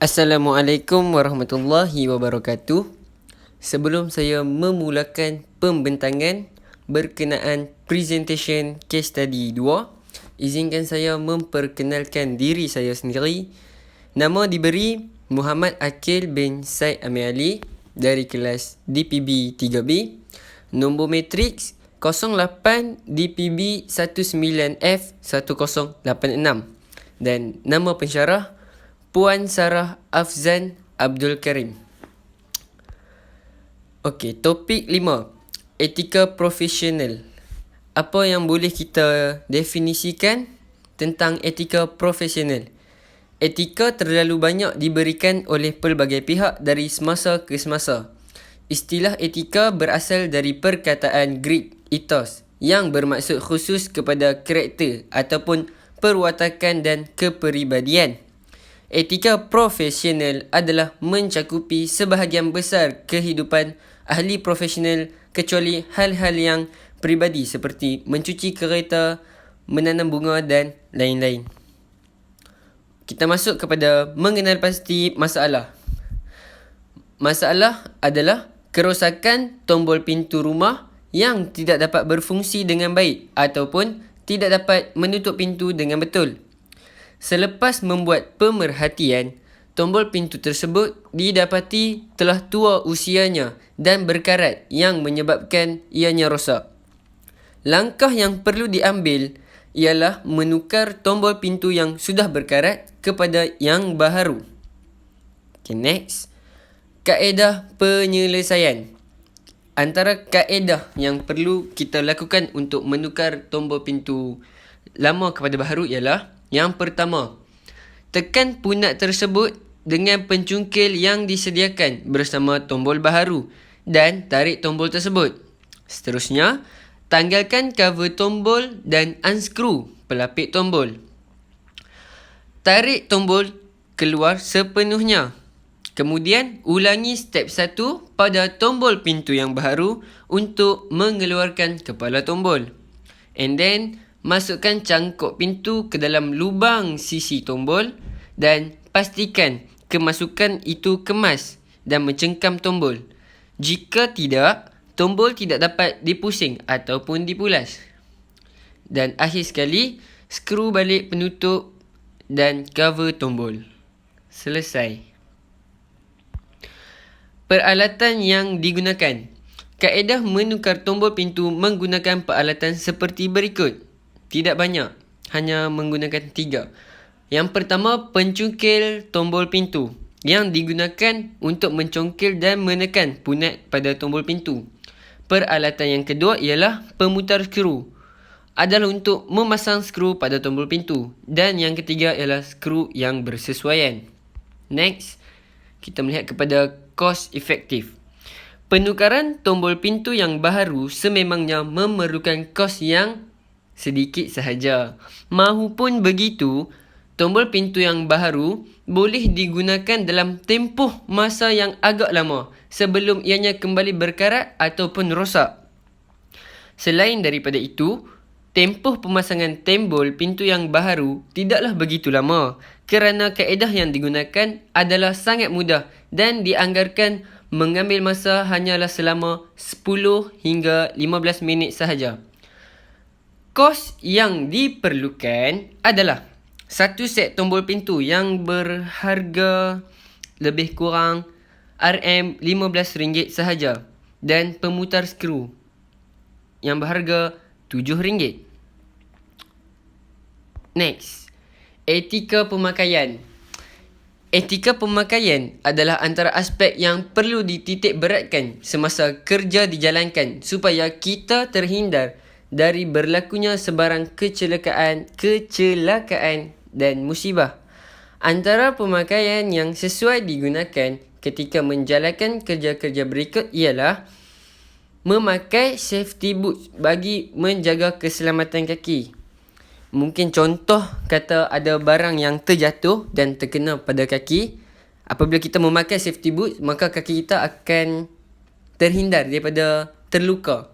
Assalamualaikum warahmatullahi wabarakatuh. Sebelum saya memulakan pembentangan berkenaan presentation case study 2, izinkan saya memperkenalkan diri saya sendiri. Nama diberi Muhammad Akil bin Said Amir Ali dari kelas DPB 3B. Nombor matriks 08 DPB 19F 1086 dan nama pensyarah Puan Sarah Afzan Abdul Karim. Okey, topik 5. Etika profesional. Apa yang boleh kita definisikan tentang etika profesional? Etika terlalu banyak diberikan oleh pelbagai pihak dari semasa ke semasa. Istilah etika berasal dari perkataan Greek ethos yang bermaksud khusus kepada karakter ataupun perwatakan dan kepribadian. Etika profesional adalah mencakupi sebahagian besar kehidupan ahli profesional kecuali hal-hal yang peribadi seperti mencuci kereta, menanam bunga dan lain-lain. Kita masuk kepada mengenal pasti masalah. Masalah adalah kerosakan tombol pintu rumah yang tidak dapat berfungsi dengan baik ataupun tidak dapat menutup pintu dengan betul. Selepas membuat pemerhatian, tombol pintu tersebut didapati telah tua usianya dan berkarat yang menyebabkan ianya rosak. Langkah yang perlu diambil ialah menukar tombol pintu yang sudah berkarat kepada yang baharu. Okay, next. Kaedah penyelesaian. Antara kaedah yang perlu kita lakukan untuk menukar tombol pintu lama kepada baharu ialah yang pertama, tekan punat tersebut dengan pencungkil yang disediakan bersama tombol baharu dan tarik tombol tersebut. Seterusnya, tanggalkan cover tombol dan unscrew pelapik tombol. Tarik tombol keluar sepenuhnya. Kemudian, ulangi step 1 pada tombol pintu yang baharu untuk mengeluarkan kepala tombol. And then, masukkan cangkuk pintu ke dalam lubang sisi tombol dan pastikan kemasukan itu kemas dan mencengkam tombol. Jika tidak, tombol tidak dapat dipusing ataupun dipulas. Dan akhir sekali, skru balik penutup dan cover tombol. Selesai. Peralatan yang digunakan. Kaedah menukar tombol pintu menggunakan peralatan seperti berikut. Tidak banyak, hanya menggunakan 3. Yang pertama, pencungkil tombol pintu yang digunakan untuk mencongkil dan menekan punat pada tombol pintu. Peralatan yang kedua ialah pemutar skru, adalah untuk memasang skru pada tombol pintu. Dan yang ketiga ialah skru yang bersesuaian. Next, kita melihat kepada cost efektif. Penukaran tombol pintu yang baharu sememangnya memerlukan kos yang sedikit sahaja. Mahupun begitu, tombol pintu yang baharu boleh digunakan dalam tempoh masa yang agak lama sebelum ianya kembali berkarat ataupun rosak. Selain daripada itu, tempoh pemasangan tombol pintu yang baharu tidaklah begitu lama kerana kaedah yang digunakan adalah sangat mudah dan dianggarkan mengambil masa hanyalah selama 10 hingga 15 minit sahaja. Kos yang diperlukan adalah satu set tombol pintu yang berharga lebih kurang RM15 sahaja dan pemutar skru yang berharga RM7. Next, etika pemakaian. Etika pemakaian adalah antara aspek yang perlu dititik beratkan semasa kerja dijalankan supaya kita terhindar dari berlakunya sebarang kecelakaan dan musibah. Antara pemakaian yang sesuai digunakan ketika menjalankan kerja-kerja berikut ialah memakai safety boots bagi menjaga keselamatan kaki. Mungkin contoh kata ada barang yang terjatuh dan terkena pada kaki. Apabila kita memakai safety boots, maka kaki kita akan terhindar daripada terluka.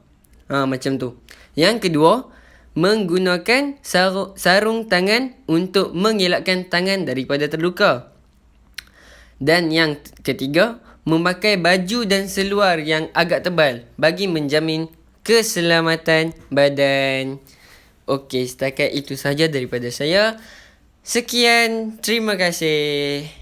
Macam tu. Yang kedua, menggunakan sarung tangan untuk mengelakkan tangan daripada terluka. Dan yang ketiga, memakai baju dan seluar yang agak tebal bagi menjamin keselamatan badan. Okey, setakat itu saja daripada saya. Sekian, terima kasih.